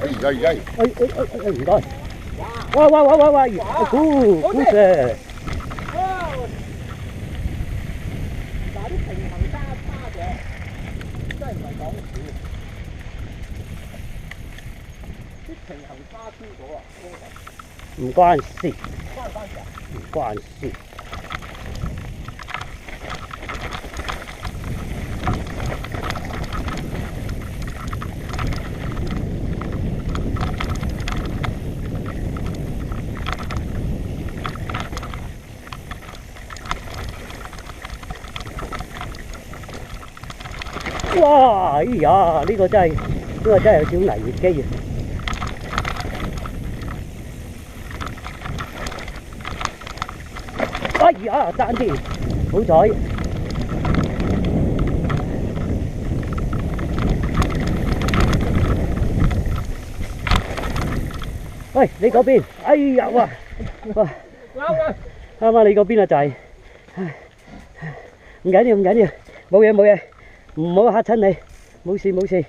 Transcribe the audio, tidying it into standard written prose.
唔該。喂，估石。嗱啲平衡差嘅，真係唔係講笑。啲平衡差超咗啊！唔關事，關唔關事啊？唔關事。哇！哎呀，呢個真係有少危機啊！哎呀，爭啲，好彩。喂，你嗰邊？哎呀，哇！啱啱你嗰邊啊，就係，唔緊要，冇嘢，唔好嚇親你，冇事。